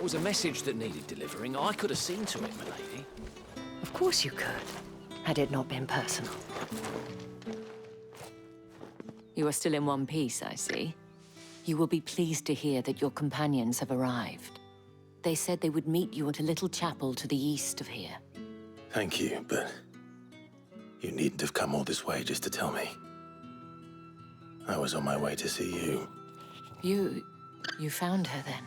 was a message that needed delivering, I could have seen to it, milady. Of course you could, had it not been personal. You are still in one piece, I see. You will be pleased to hear that your companions have arrived. They said they would meet you at a little chapel to the east of here. Thank you, but you needn't have come all this way just to tell me. I was on my way to see you. You found her then?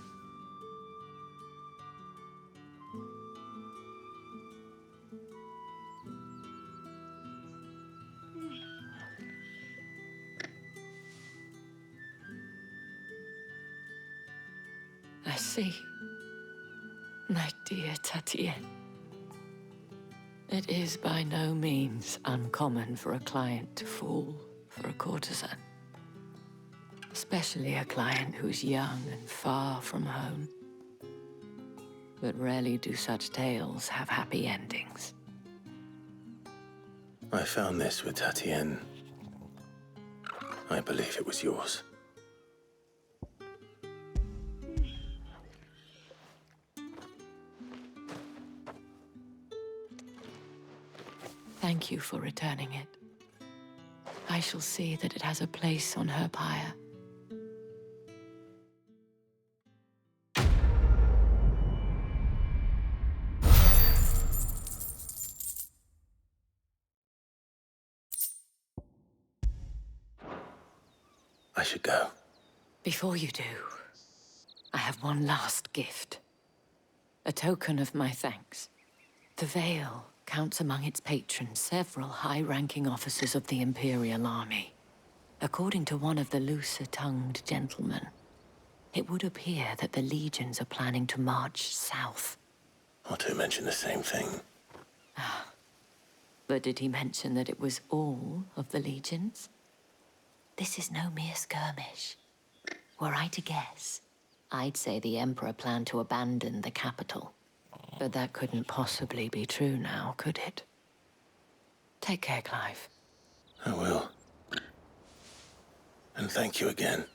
I see. My dear Tatienne. It is by no means uncommon for a client to fall for a courtesan. Especially a client who's young and far from home. But rarely do such tales have happy endings. I found this with Tatienne. I believe it was yours. Thank you for returning it. I shall see that it has a place on her pyre. I should go. Before you do, I have one last gift. A token of my thanks. The Veil counts among its patrons several high-ranking officers of the Imperial Army. According to one of the looser-tongued gentlemen, it would appear that the legions are planning to march south. Otto mentioned the same thing. But did he mention that it was all of the legions? This is no mere skirmish. Were I to guess, I'd say the Emperor planned to abandon the capital. But that couldn't possibly be true now, could it? Take care, Clive. I will. And thank you again.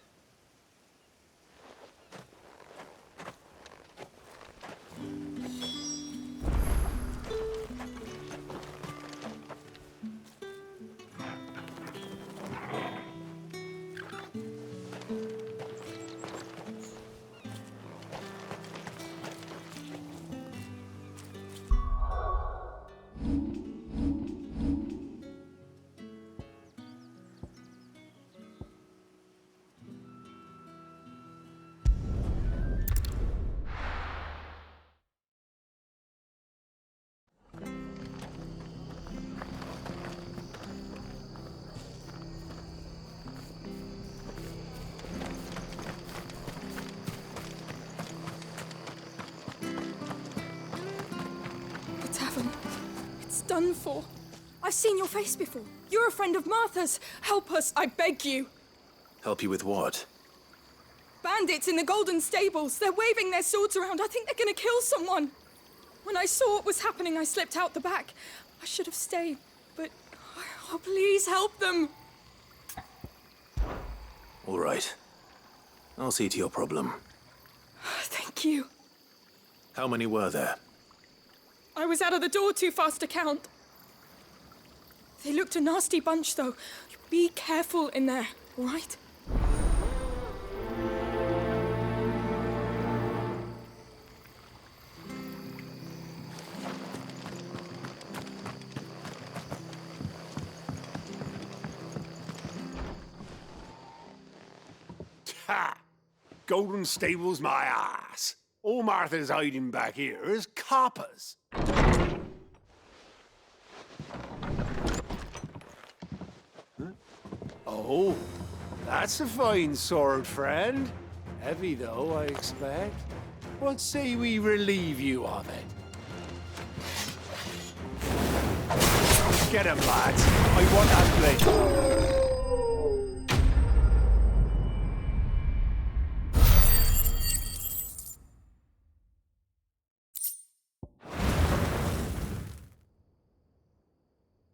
Done for. I've seen your face before. You're a friend of Martha's. Help us, I beg you. Help you with what? Bandits in the Golden Stables. They're waving their swords around. I think they're gonna kill someone. When I saw what was happening, I slipped out the back. I should have stayed, but... Oh, please help them. All right. I'll see to your problem. Thank you. How many were there? I was out of the door too fast to count. They looked a nasty bunch, though. Be careful in there, all right? Ha! Golden Stables my ass. All Martha's hiding back here is coppers. Huh? Oh, that's a fine sword, friend. Heavy, though, I expect. What say we relieve you of it? Get him, lads. I want that blade.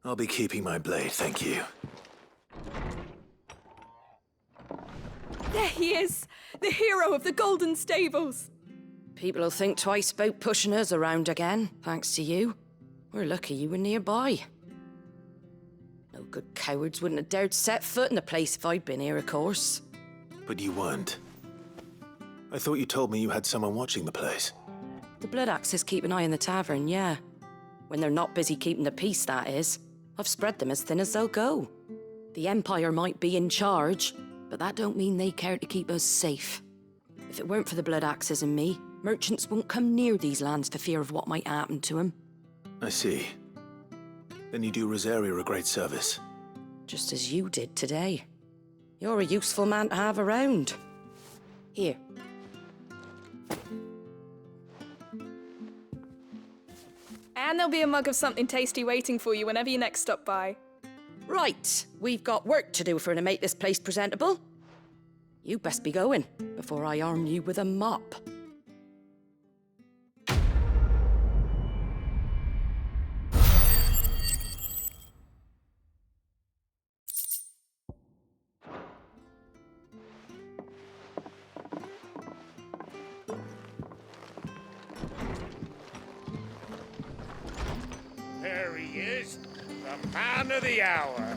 I'll be keeping my blade, thank you. There he is, the hero of the Golden Stables. People will think twice about pushing us around again, thanks to you. We're lucky you were nearby. No good cowards wouldn't have dared set foot in the place if I'd been here, of course. But you weren't. I thought you told me you had someone watching the place. The Blood Axes keep an eye on the tavern, yeah. When they're not busy keeping the peace, that is. I've spread them as thin as they'll go. The Empire might be in charge, but that don't mean they care to keep us safe. If it weren't for the Blood Axes and me, merchants won't come near these lands for fear of what might happen to them. I see. Then you do Rosaria a great service. Just as you did today. You're a useful man to have around. Here. And there'll be a mug of something tasty waiting for you whenever you next stop by. Right, we've got work to do if we're to make this place presentable. You best be going, before I arm you with a mop. There he is, the man of the hour.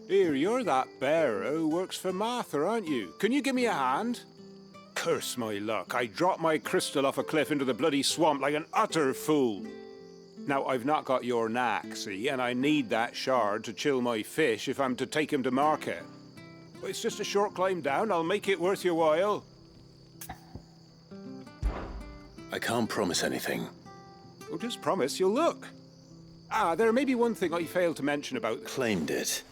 Here, you're that bearer who works for Martha, aren't you? Can you give me a hand? Curse my luck, I dropped my crystal off a cliff into the bloody swamp like an utter fool. Now, I've not got your knack, see, and I need that shard to chill my fish if I'm to take him to market. But it's just a short climb down, I'll make it worth your while. I can't promise anything. Well, just promise you'll look. Ah, there may be one thing I failed to mention about... Claimed it.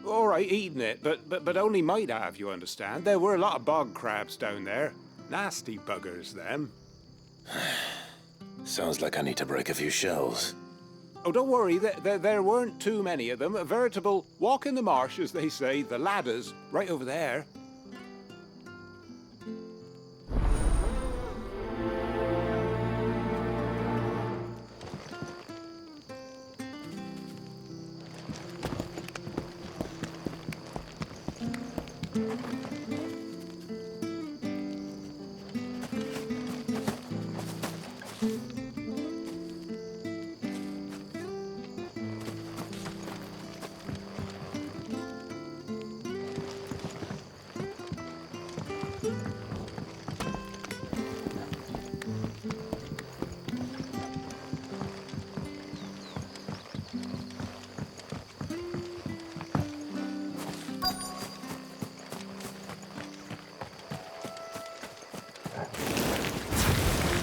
All right, eating it, but only might have, you understand. There were a lot of bog crabs down there. Nasty buggers, them. Sounds like I need to break a few shells. Oh, don't worry, there weren't too many of them. A veritable walk in the marsh, as they say, the ladders, right over there.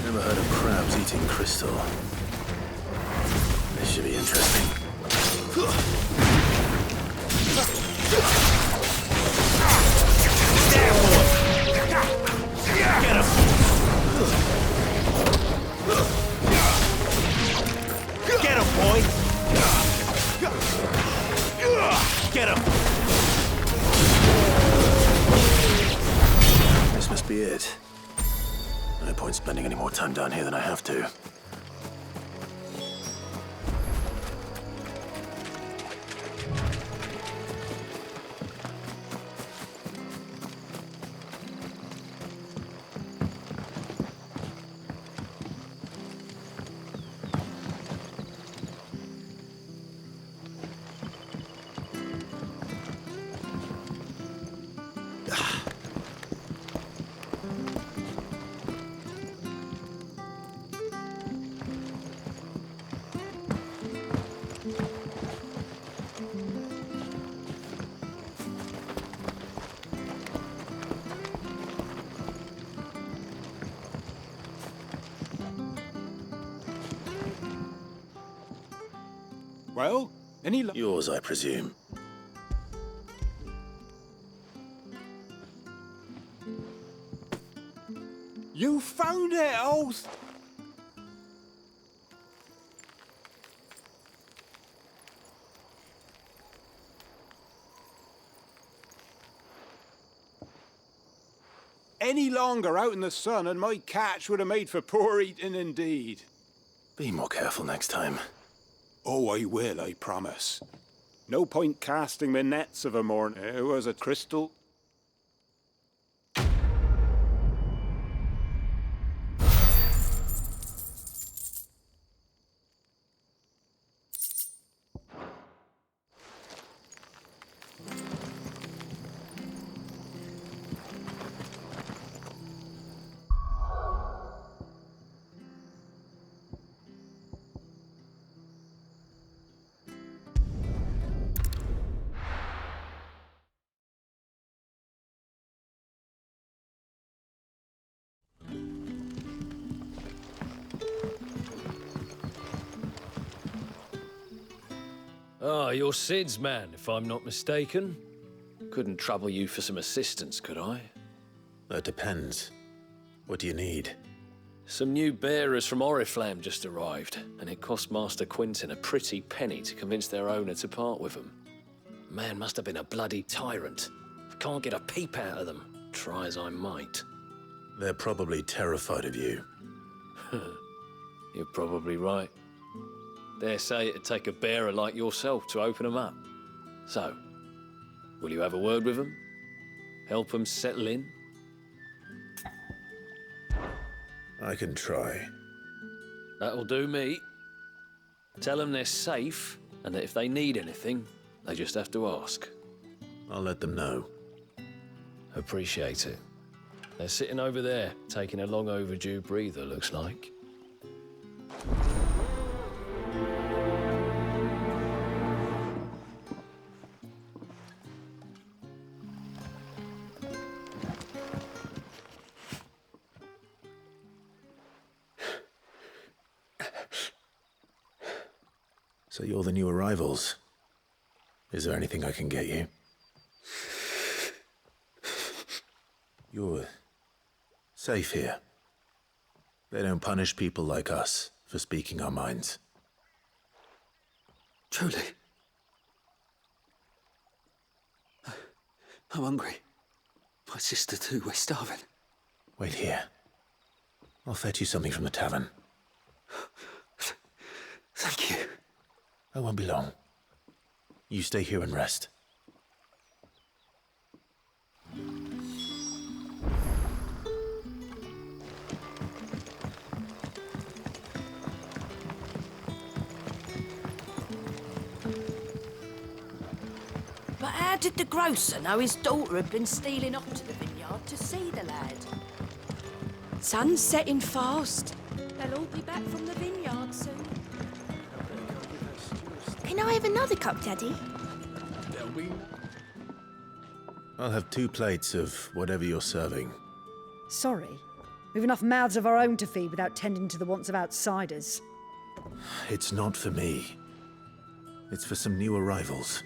Never heard of crabs eating crystal. This should be interesting. Get him! Get him, boy! Get him! This must be it. No point spending any more time down here than I have to. Well, any Yours, I presume. You found it, oath! Any longer out in the sun and my catch would have made for poor eating indeed. Be more careful next time. Oh, I will, I promise. No point casting the nets of a morning. It was a crystal. Ah, you're Cid's man, if I'm not mistaken. Couldn't trouble you for some assistance, could I? That depends. What do you need? Some new bearers from Oriflamme just arrived, and it cost Master Quintin a pretty penny to convince their owner to part with them. Man must have been a bloody tyrant. I can't get a peep out of them, try as I might. They're probably terrified of you. You're probably right. Dare say it'd take a bearer like yourself to open them up. So, will you have a word with them? Help them settle in? I can try. That'll do me. Tell them they're safe, and that if they need anything, they just have to ask. I'll let them know. Appreciate it. They're sitting over there, taking a long overdue breather, looks like. So you're the new arrivals. Is there anything I can get you? You're safe here. They don't punish people like us for speaking our minds. Truly. I'm hungry. My sister too, we're starving. Wait here. I'll fetch you something from the tavern. Thank you. I won't be long. You stay here and rest. But how did the grocer know his daughter had been stealing off to the vineyard to see the lad? Sun's setting fast. They'll all be back from the vineyard soon. Can I have another cup, Daddy? I'll have 2 plates of whatever you're serving. Sorry. We've enough mouths of our own to feed without tending to the wants of outsiders. It's not for me. It's for some new arrivals.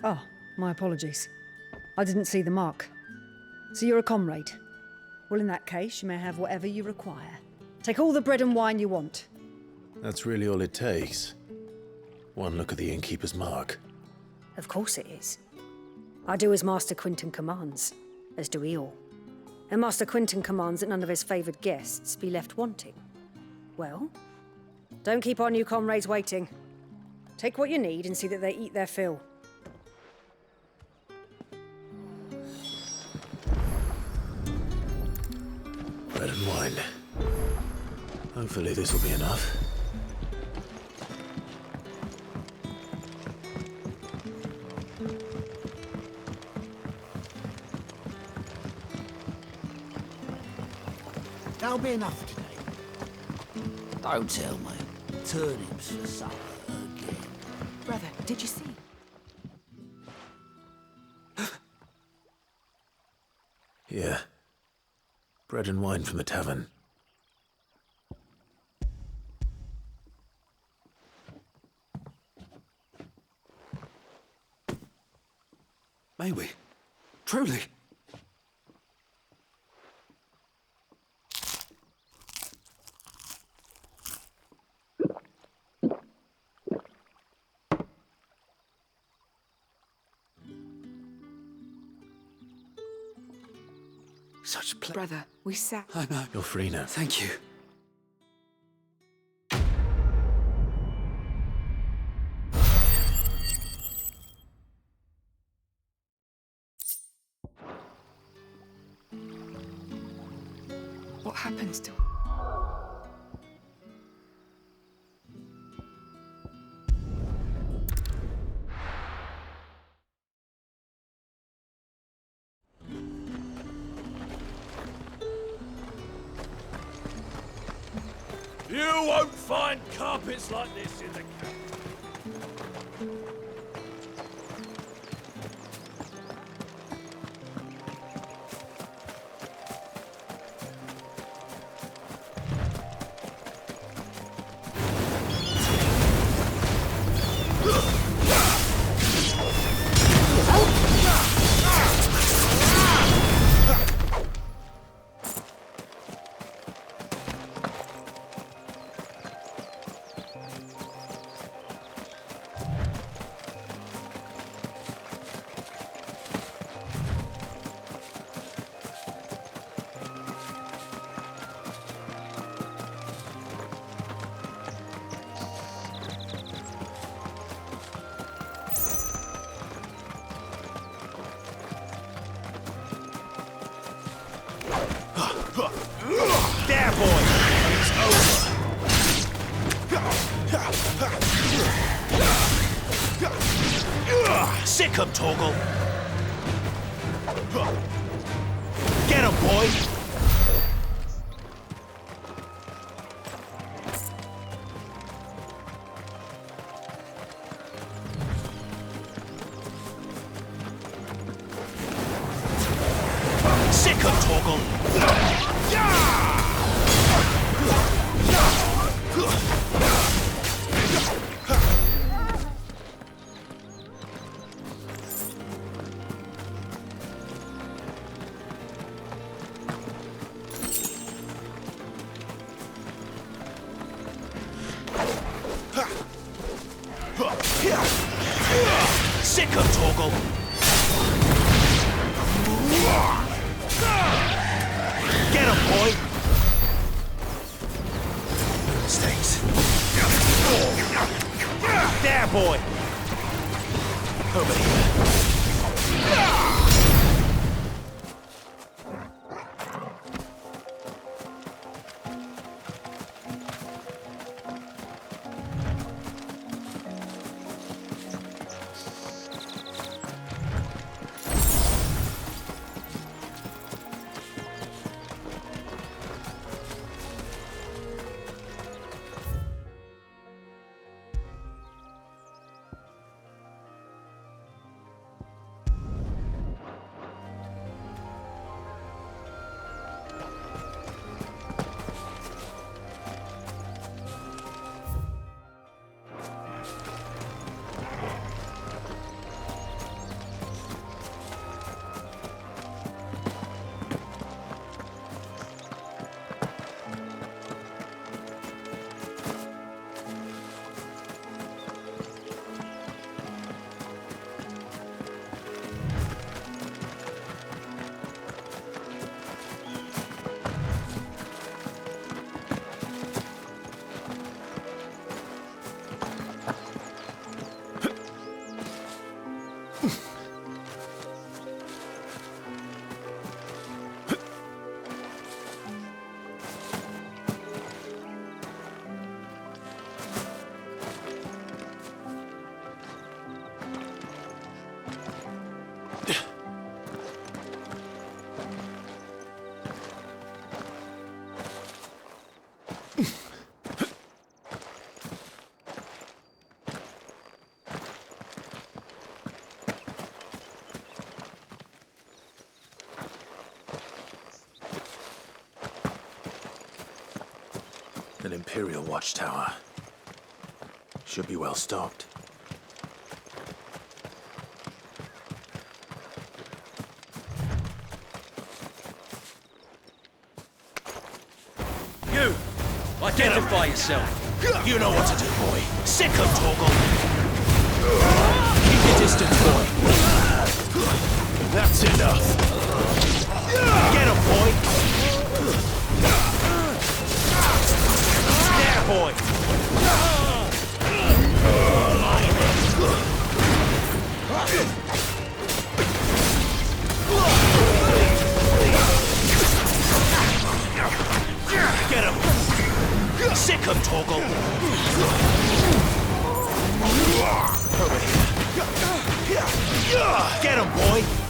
Oh, my apologies. I didn't see the mark. So you're a comrade. Well, in that case, you may have whatever you require. Take all the bread and wine you want. That's really all it takes. One look at the innkeeper's mark. Of course it is. I do as Master Quintin commands, as do we all. And Master Quintin commands that none of his favoured guests be left wanting. Well, don't keep our new comrades waiting. Take what you need and see that they eat their fill. Bread and wine. Hopefully this will be enough. That'll be enough today. Don't tell me. Turnips for supper again. Brother, did you see? Here. Bread and wine from the tavern. May we? Truly? Such Brother, we sat. I know. You're free now. Thank you. happened to her? You won't find carpets like this in the camp. There, boy! It's over! Sick 'em, Torgal! Get 'em, boy! Sick 'em, Torgal! Sick 'em, Torgal! Get 'em, boy! Stinks. There, boy! Over here. An Imperial watchtower. Should be well stocked. You! Identify yourself! You know what to do, boy! Sick 'em, Torgal! Keep your distance, boy! That's enough! Get 'em, boy! There, boy! sick of Torgal. Get him, boy!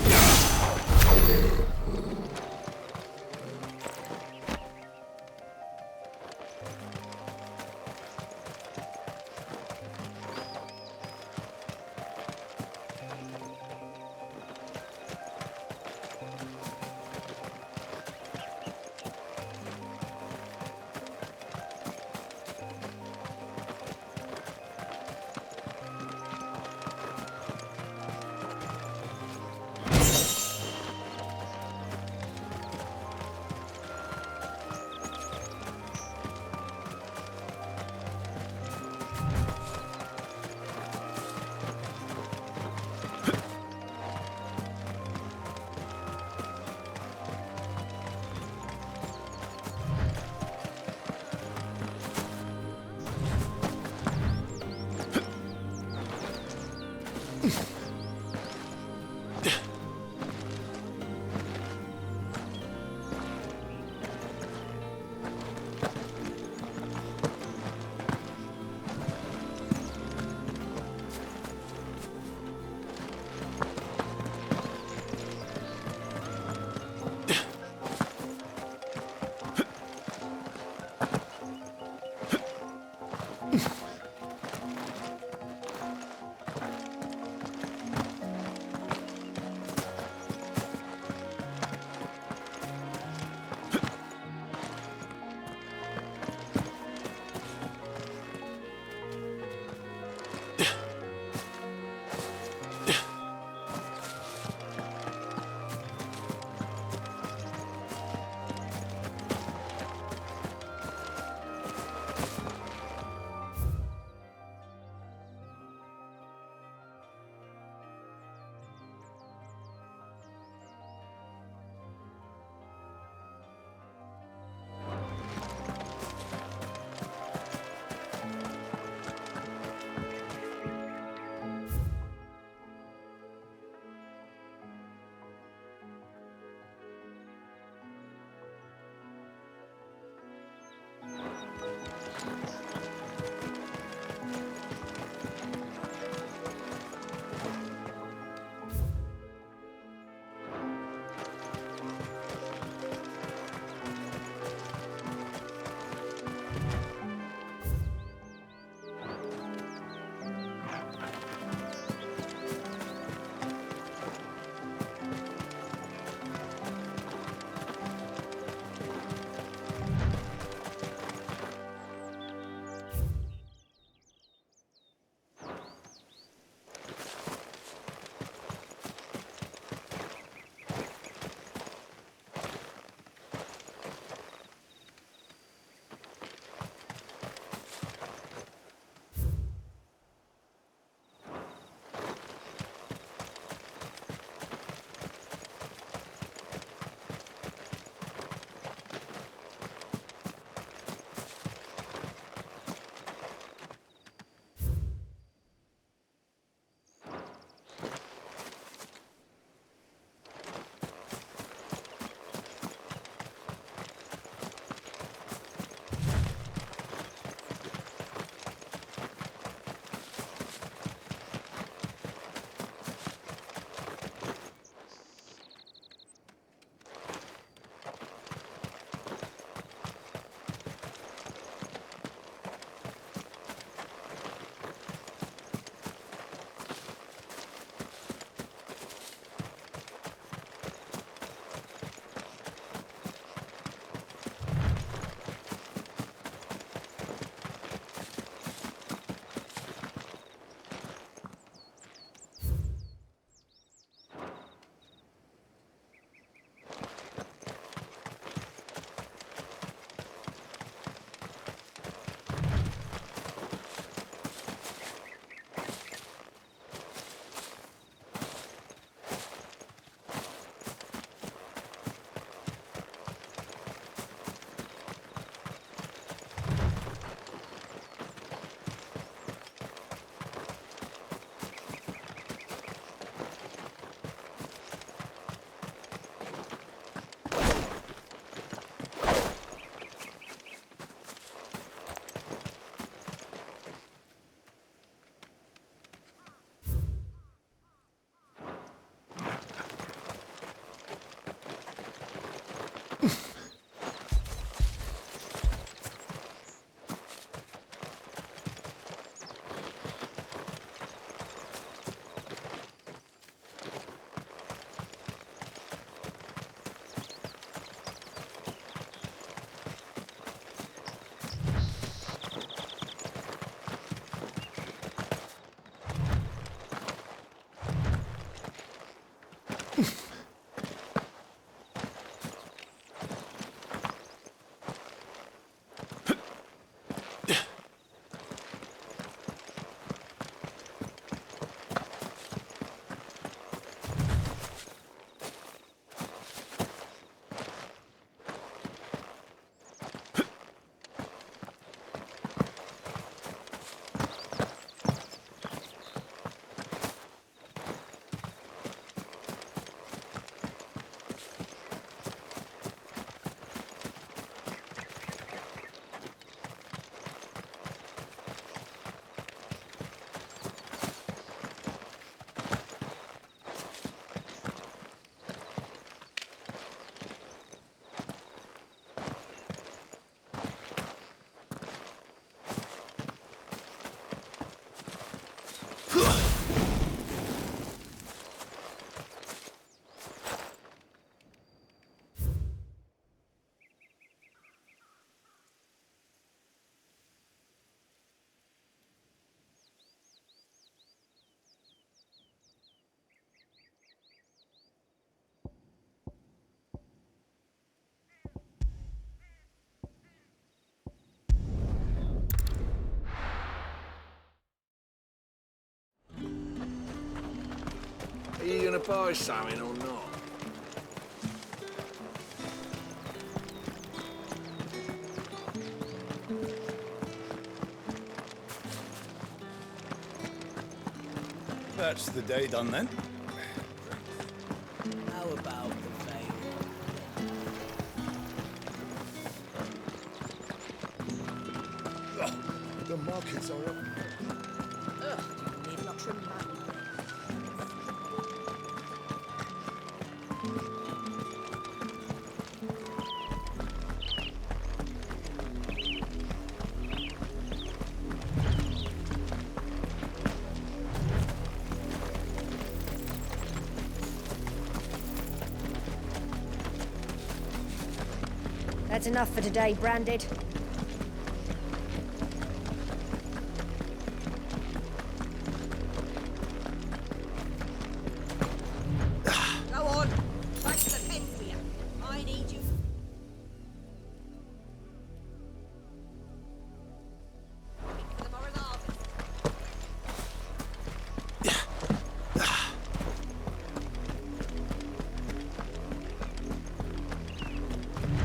Are you gonna buy something or not? That's the day done then. How about the veil? The markets are up. They've not trimmed that. That's enough for today, Branded. Go on. Back to the pen for you. I need you. For tomorrow's harvest.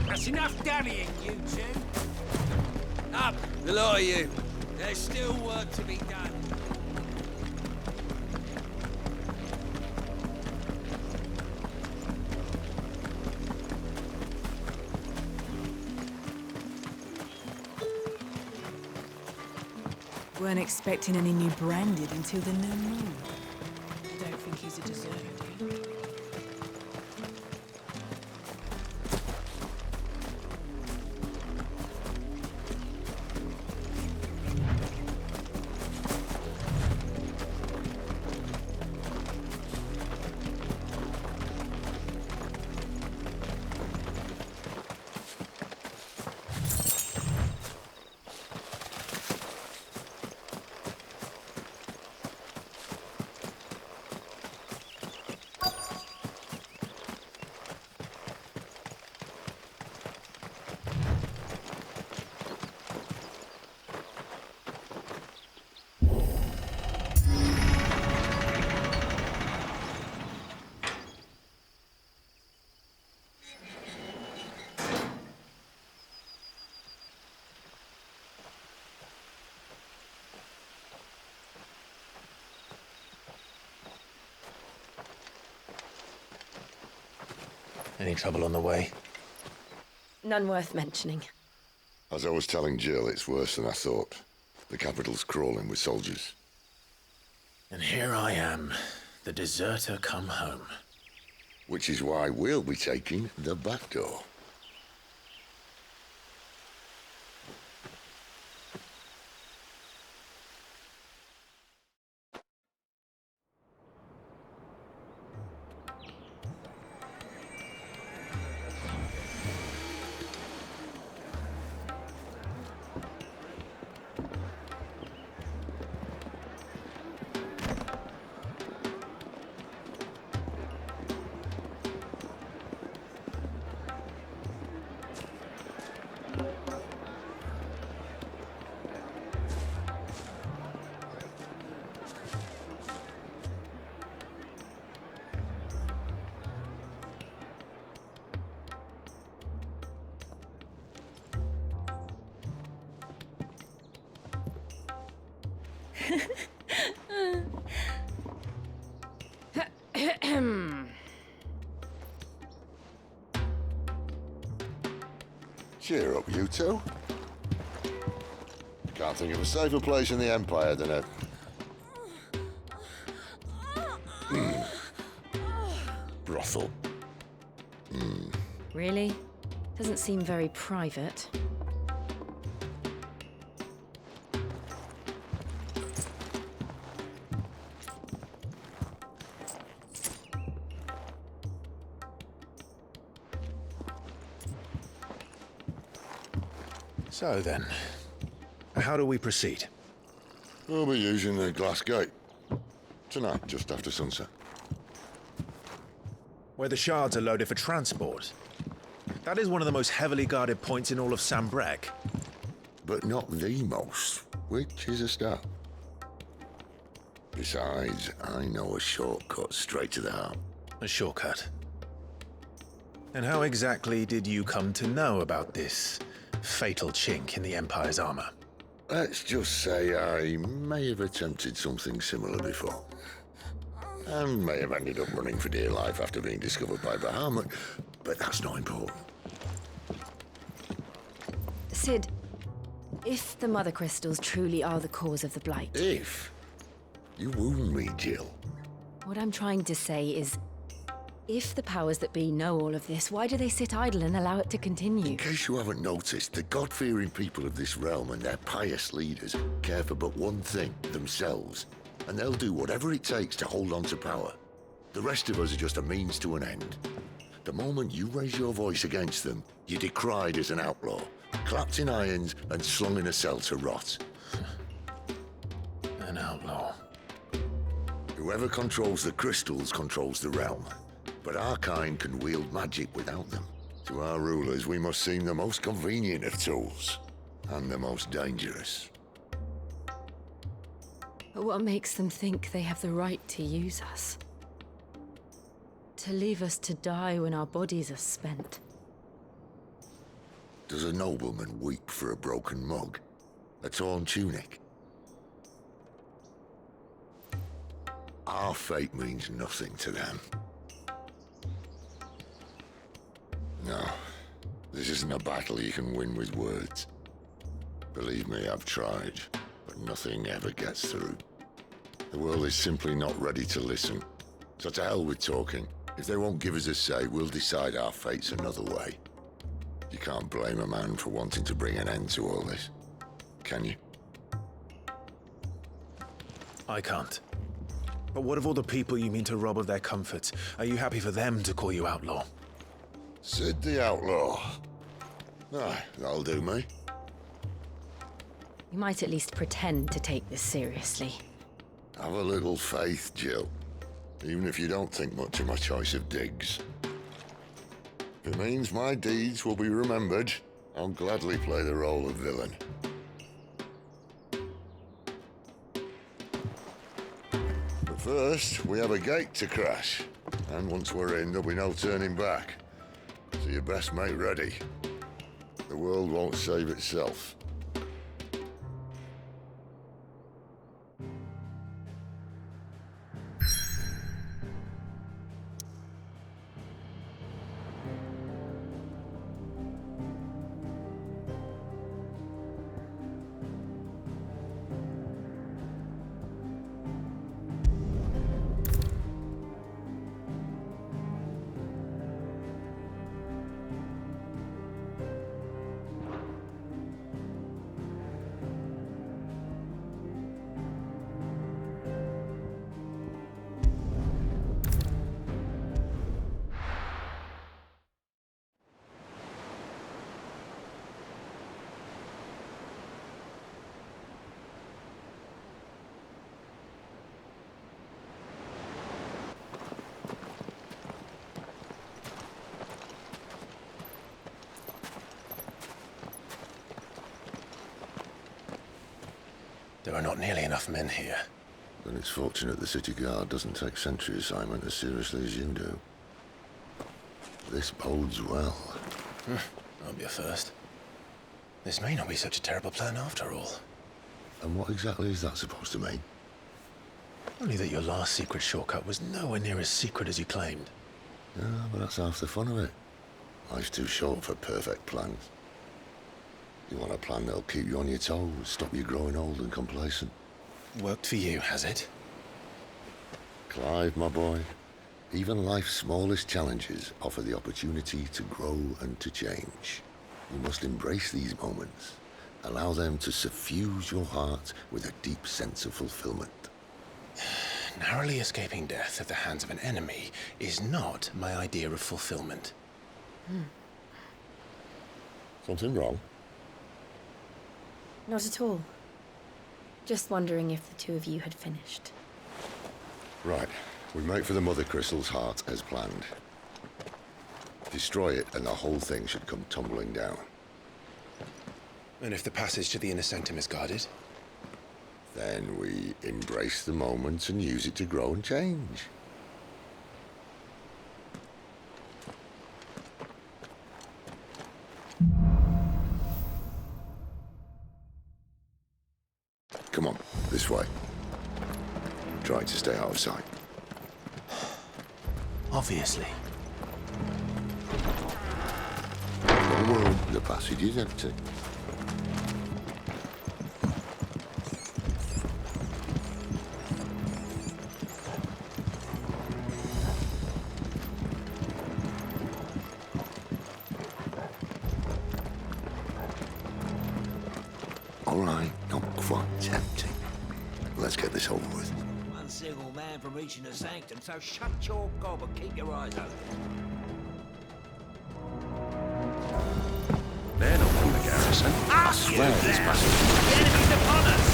That's enough dallying, you two. Up, the lot of you. There's still work to be done. Weren't expecting any new Branded until the new moon. Don't think he's a deserter, do you? Any trouble on the way? None worth mentioning. As I was telling Jill, it's worse than I thought. The capital's crawling with soldiers. And here I am, the deserter come home. Which is why we'll be taking the back door. Cheer up, you two. Can't think of a safer place in the Empire than a... brothel. Really? Doesn't seem very private. So then, how do we proceed? We'll be using the glass gate. Tonight, just after sunset. Where the shards are loaded for transport. That is one of the most heavily guarded points in all of Sambrec. But not the most, which is a start. Besides, I know a shortcut straight to the heart. A shortcut. And how exactly did you come to know about this fatal chink in the Empire's armor? Let's just say I may have attempted something similar before. And may have ended up running for dear life after being discovered by Bahamut, but that's not important. Cid, if the Mother Crystals truly are the cause of the Blight... If? You wound me, Jill. What I'm trying to say is, if the powers that be know all of this, why do they sit idle and allow it to continue? In case you haven't noticed, the God-fearing people of this realm and their pious leaders care for but one thing, themselves. And they'll do whatever it takes to hold on to power. The rest of us are just a means to an end. The moment you raise your voice against them, you're decried as an outlaw, clapped in irons and slung in a cell to rot. An outlaw. Whoever controls the crystals controls the realm. But our kind can wield magic without them. To our rulers, we must seem the most convenient of tools, and the most dangerous. But what makes them think they have the right to use us? To leave us to die when our bodies are spent? Does a nobleman weep for a broken mug? A torn tunic? Our fate means nothing to them. No, this isn't a battle you can win with words. Believe me, I've tried, but nothing ever gets through. The world is simply not ready to listen. So to hell with talking. If they won't give us a say, we'll decide our fates another way. You can't blame a man for wanting to bring an end to all this, can you? I can't. But what of all the people you mean to rob of their comforts? Are you happy for them to call you outlaw? Cid the Outlaw. Aye, that'll do me. You might at least pretend to take this seriously. Have a little faith, Jill. Even if you don't think much of my choice of digs. If it means my deeds will be remembered, I'll gladly play the role of villain. But first, we have a gate to crash. And once we're in, there'll be no turning back. So you best make ready. The world won't save itself. There are not nearly enough men here. Then it's fortunate the city guard doesn't take sentry assignment as seriously as you do. This bodes well. I'll be a first. This may not be such a terrible plan after all. And what exactly is that supposed to mean? Only that your last secret shortcut was nowhere near as secret as you claimed. Yeah, but that's half the fun of it. Life's too short for perfect plans. You want a plan that'll keep you on your toes, stop you growing old and complacent. Worked for you, has it? Clive, my boy, even life's smallest challenges offer the opportunity to grow and to change. You must embrace these moments. Allow them to suffuse your heart with a deep sense of fulfillment. Narrowly escaping death at the hands of an enemy is not my idea of fulfillment. Something wrong? Not at all. Just wondering if the two of you had finished. Right. We make for the Mother Crystal's heart as planned. Destroy it and the whole thing should come tumbling down. And if the passage to the inner sanctum is guarded? Then we embrace the moment and use it to grow and change. Come on, this way. Try to stay out of sight. Obviously. Don't worry, the passage is empty. All right, not quite empty. Let's get this over with. One single man from reaching the sanctum, so shut your gob and keep your eyes open. They're not from the garrison. I swear this passage. The enemy's upon us!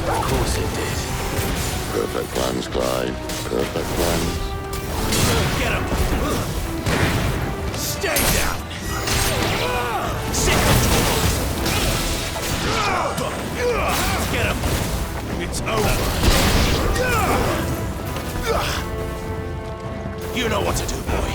Of course it did. Perfect plans, Clyde. Perfect plans. Get him! Stay down! Sit control! Get him! It's over! You know what to do, boy.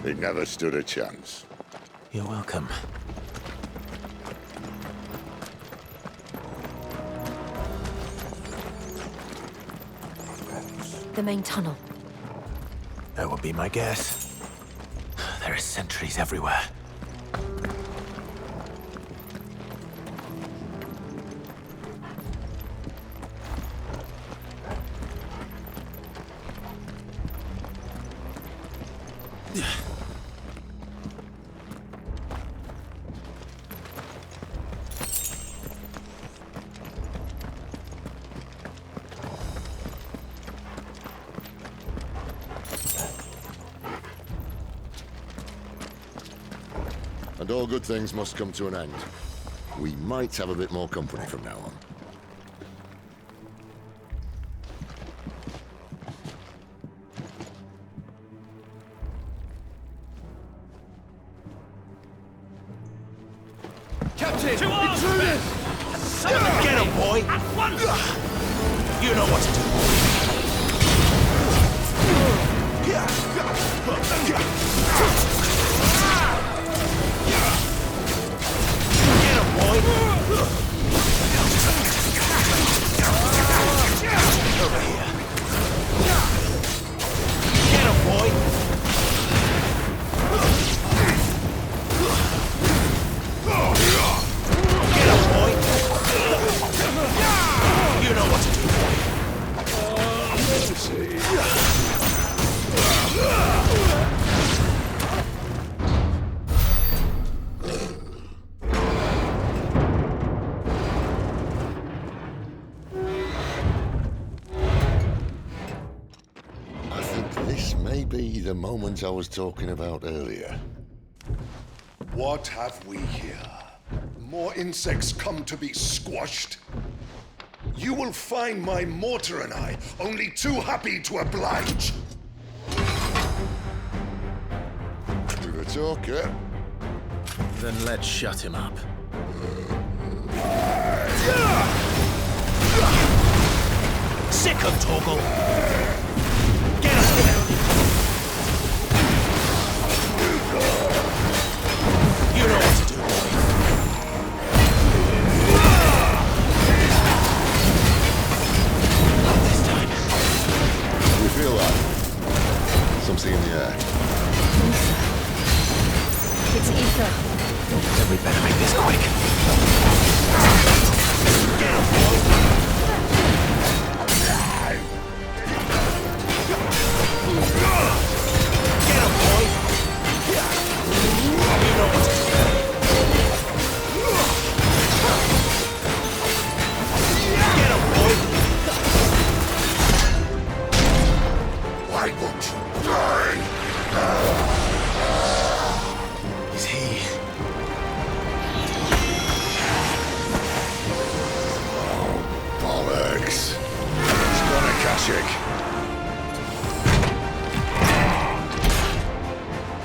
He never stood a chance. You're welcome. The main tunnel. That would be my guess. There are sentries everywhere. And all good things must come to an end. We might have a bit more company from now on. Captain! Intruders! Get him, boy! At once! You know what to do, boy. Get him, boy! Over here. Get him, boy! Get him, boy! You know what to do, boy. be the moment I was talking about earlier. What have we here? More insects come to be squashed? You will find my mortar and I only too happy to oblige. You're a talker. Then let's shut him up. Sick of Torgal! Get us down! You know what to do, boy. Not this time. You feel that? Something in the air. It's ether. Then we better make this quick. Get him, boy! Get him, boy! You know what to do. Get him, boy! Why won't you die? Is he? Bollocks. He's gone Akashic.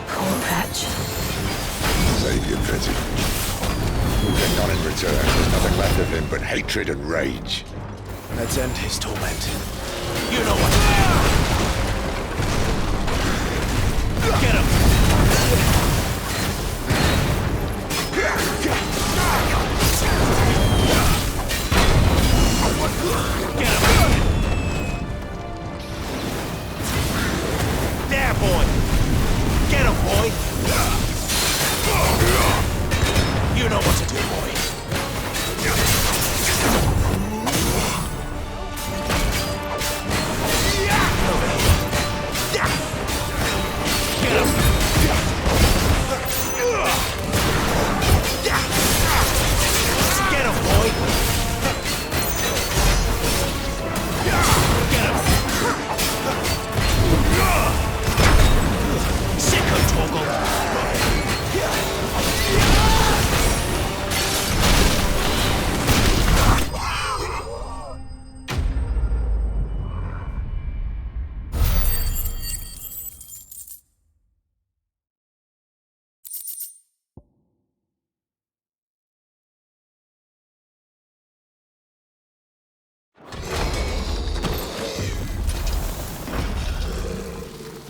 Poor Patch. Save your pity. And not in return. There's nothing left of him but hatred and rage. Let's end his torment. You know what to do. Get him! Get him! There, boy! Get him, boy! You know what to do, boy. Get him! Get him, boy! Get him! Sick of Torgal!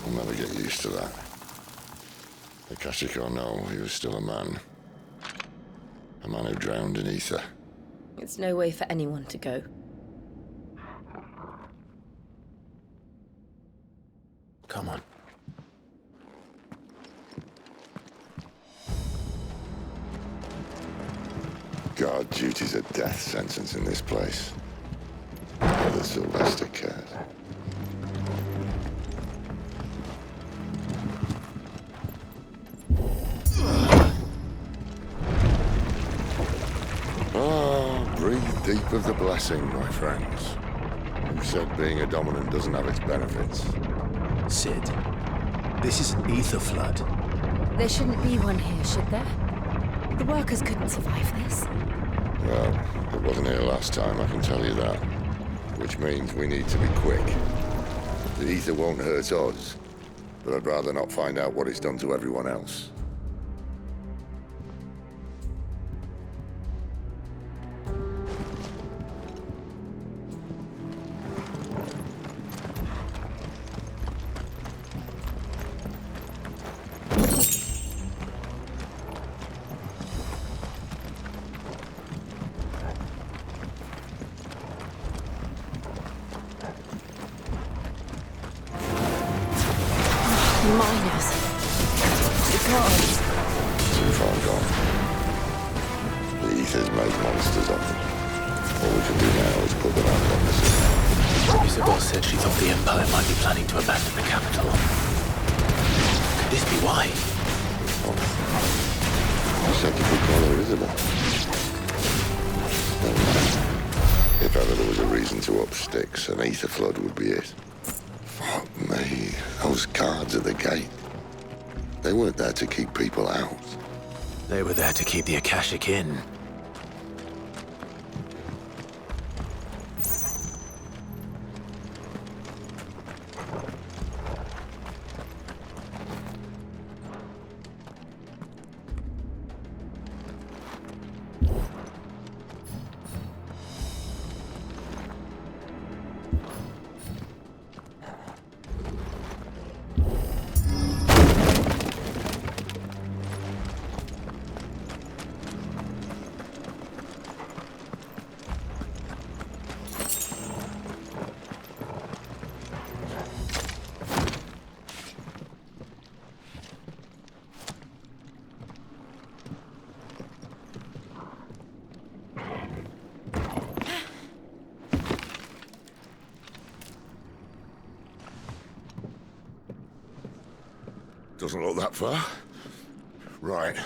I'll never get used to that. Akashic or no, he was still a man. A man who drowned in ether. It's no way for anyone to go. Come on. God, duty's a death sentence in this place. Whether Sylvester cared. Breathe deep of the blessing, my friends. Who said being a dominant doesn't have its benefits? Cid, this is an ether flood. There shouldn't be one here, should there? The workers couldn't survive this. Well, it wasn't here last time, I can tell you that. Which means we need to be quick. The ether won't hurt us, but I'd rather not find out what it's done to everyone else. Miners. The gods. Too far gone. The ether's made monsters of them. All we can do now is put them out on the sea. Isabel said she thought the Empire might be planning to abandon the capital. Could this be why? I said you could call her Isabel. Never mind. If ever there was a reason to up sticks, an ether flood would be it. Fuck Me, those guards at the gate. They weren't there to keep people out. They were there to keep the Akashic in. Doesn't look that far. Right.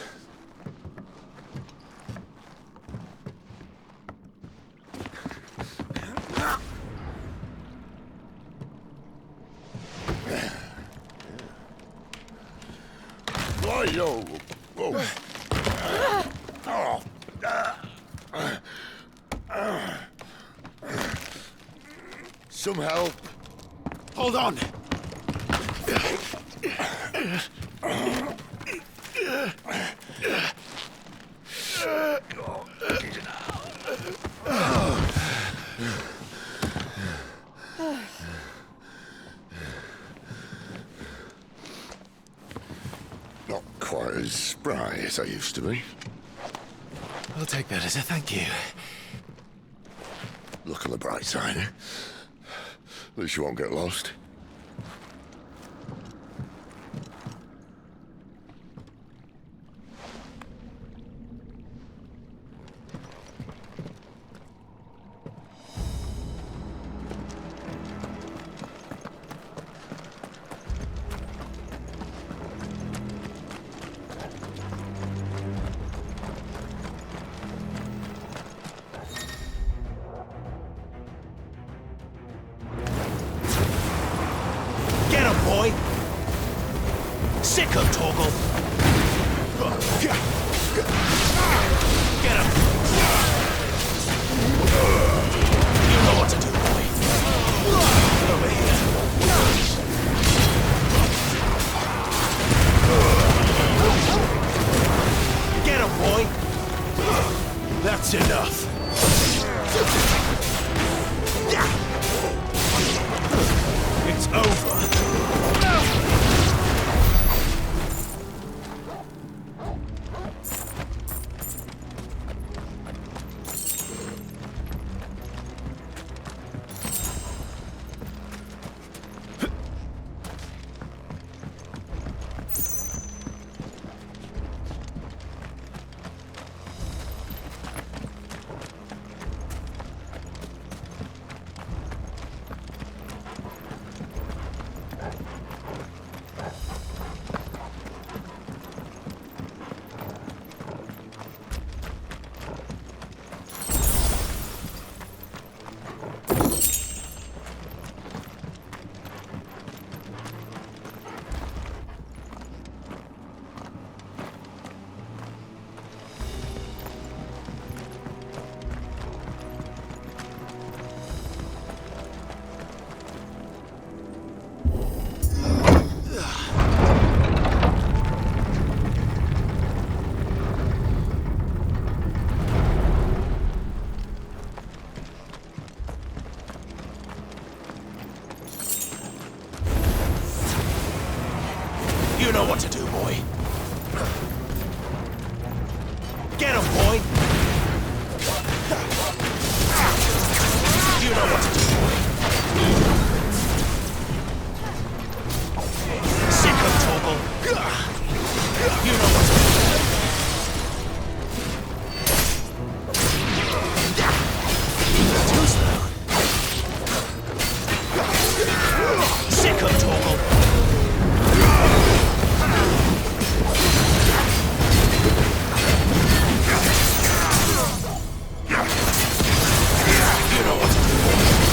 Yo. Whoa. Some help. Hold on! Not quite as spry as I used to be. I'll take that as a thank you. Look on the bright side, eh? At least you won't get lost. Get him, boy! Sick of Torgal! Get him! You know what to do, boy. Over here. Get him, boy! That's enough. It's over. You know what to do, boy. Get him, boy! You know what to do, boy. Sick of Torgal. You know what to do. Too slow. Sick of Torgal. You know what to do.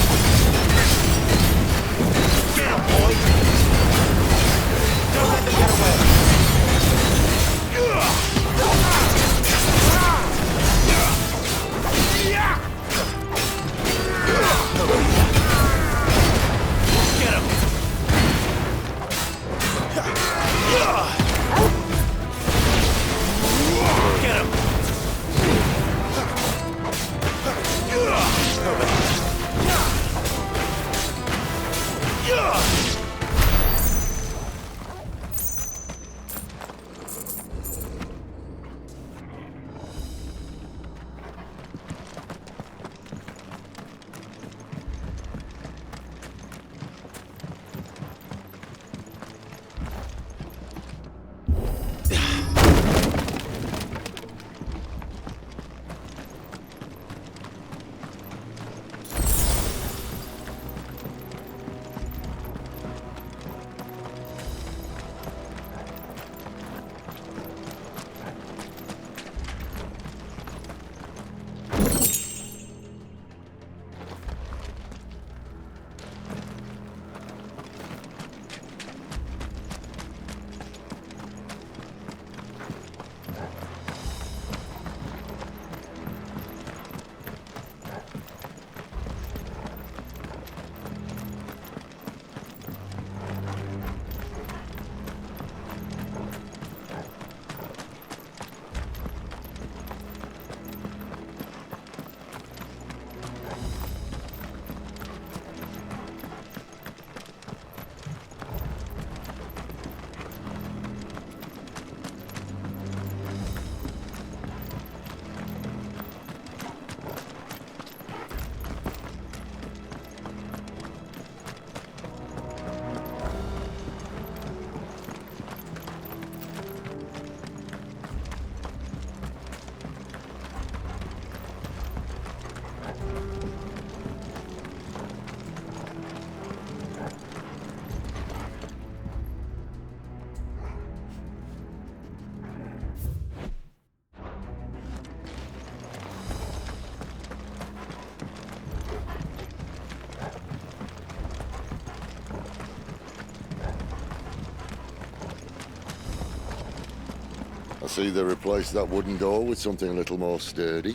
I see they replaced that wooden door with something a little more sturdy.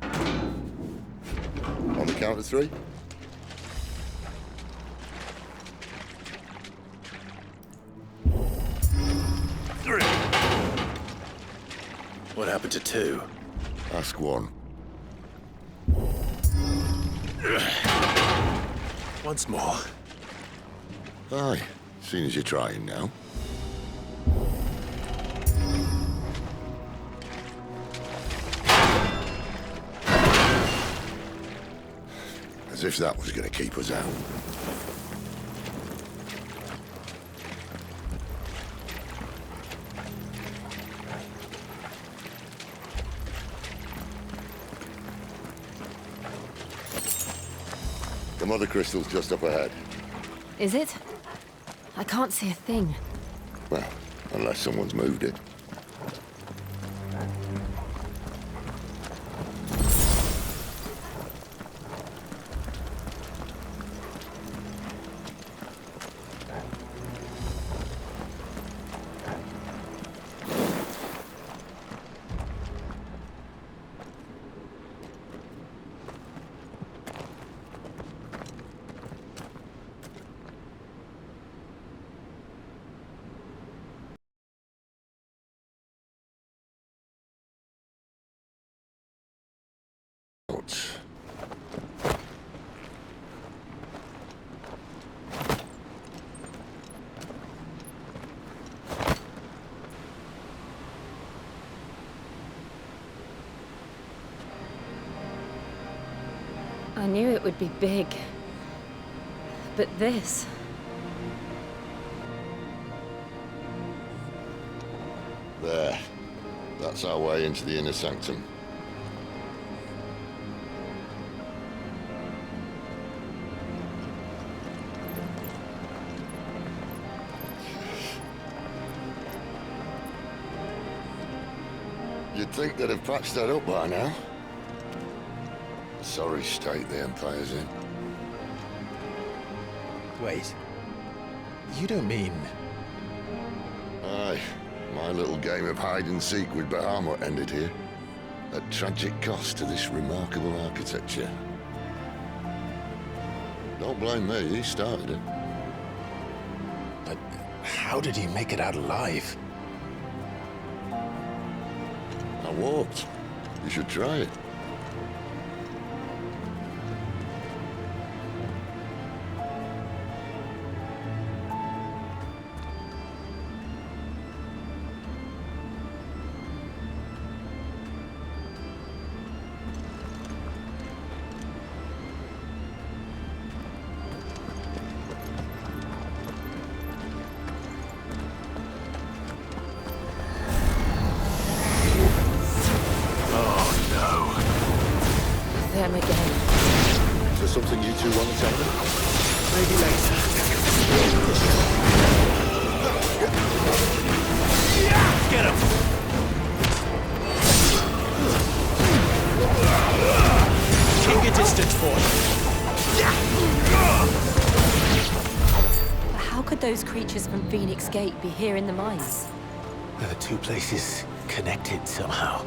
On the count of 3. What happened to 2? Ask 1. Once more. Aye, seeing as you're trying now. As if that was going to keep us out. The mother crystal's just up ahead. Is it? I can't see a thing. Well, unless someone's moved it. I knew it would be big. But this... There. That's our way into the inner sanctum. You'd think they'd have patched that up by now. Sorry state the Empire's in. Wait. You don't mean... Aye. My little game of hide-and-seek with Bahamut ended here. At tragic cost to this remarkable architecture. Don't blame me, he started it. But how did he make it out alive? I walked. You should try it. its owner. Maybe later. Get him! Keep your distance, boy. How could those creatures from Phoenix Gate be here in the mines? Are the two places connected somehow?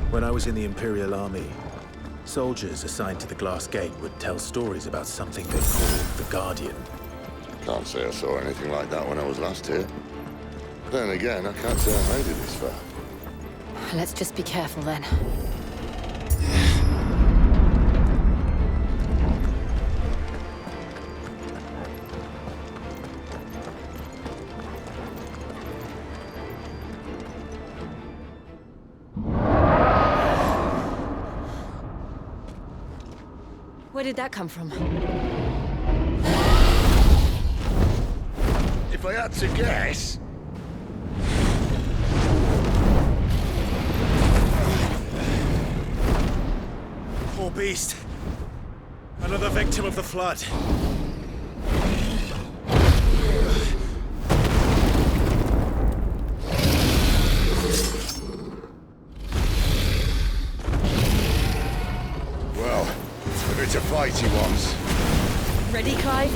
When I was in the Imperial Army, soldiers assigned to the Glass Gate would tell stories about something they called the Guardian. Can't say I saw anything like that when I was last here. Then again, I can't say I made it this far. Let's just be careful then. Where did that come from? If I had to guess... Poor beast. Another victim of the Flood. Well, if it's a fight he wants. Ready, Clive?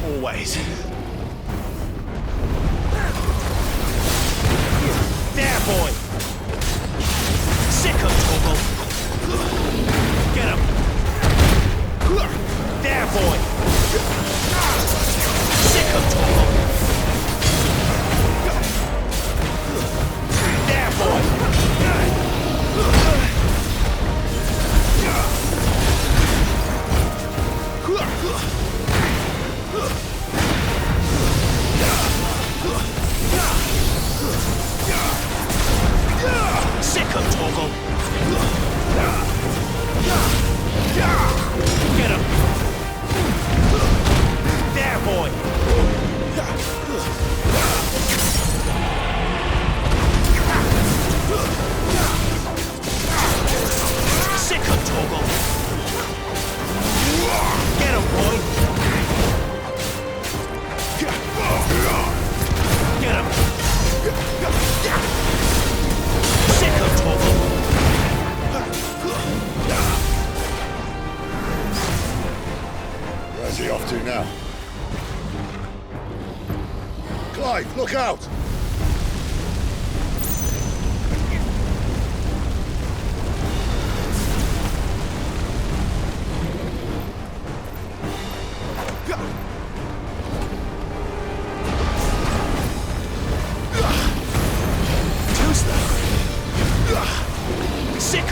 Always. There, boy! Sick of Toggle! Get him! There, boy! Sick of Toggle! There, boy! Sick of Toggle! Get him! There, boy! Sick of Toggle! Get him, boy! Get him! Sick of Toggle! Where's he off to now? Clive, look out!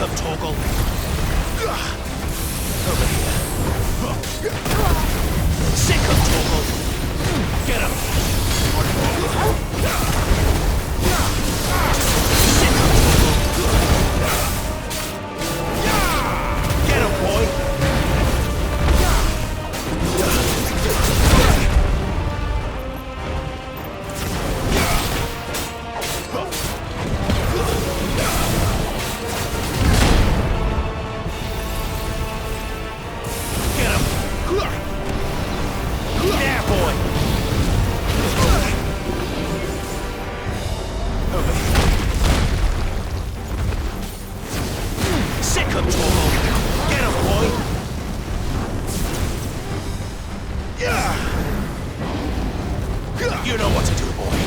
of Torgal. Over here. Sick of Torgal. Get him. Sick of Torgal. Get him, boy. You know what to do, boy.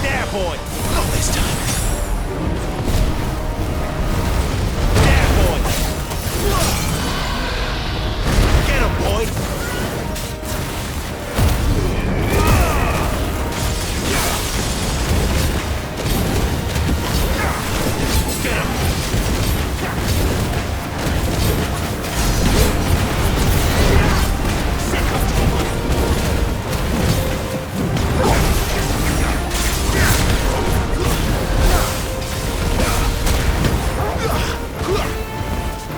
There, boy. Not this time. There, boy. Get him, boy. Get him.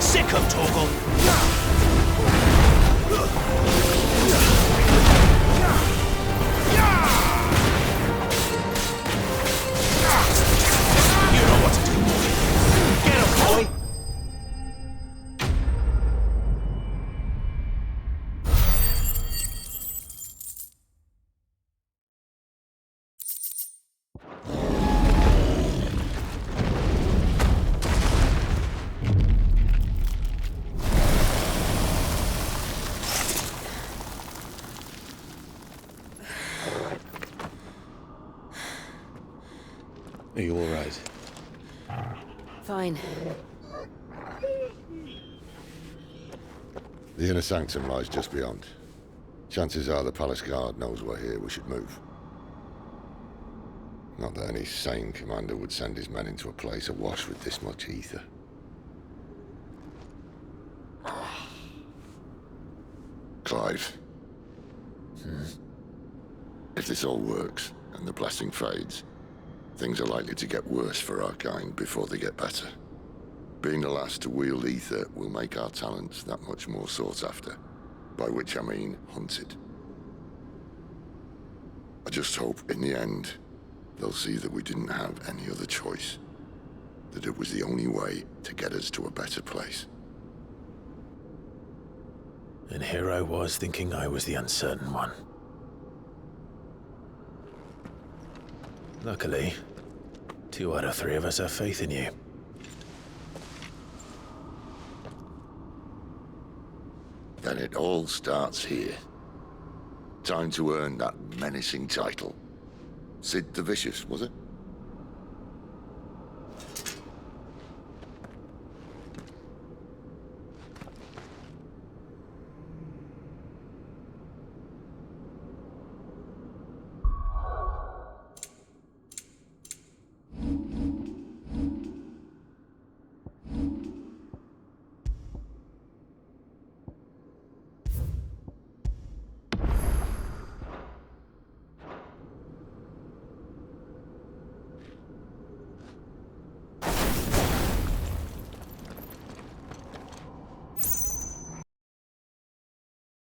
Sick of Torgal. You know what to do, boy. Get him, boy. Are you all right? Fine. The inner sanctum lies just beyond. Chances are the palace guard knows we're here. We should move. Not that any sane commander would send his men into a place awash with this much ether. Clive. If this all works, and the blessing fades, things are likely to get worse for our kind before they get better. Being the last to wield ether will make our talents that much more sought after, by which I mean hunted. I just hope, in the end, they'll see that we didn't have any other choice, that it was the only way to get us to a better place. And here I was thinking I was the uncertain one. Luckily, 2 out of 3 of us have faith in you. Then it all starts here. Time to earn that menacing title. Cid the Vicious, was it?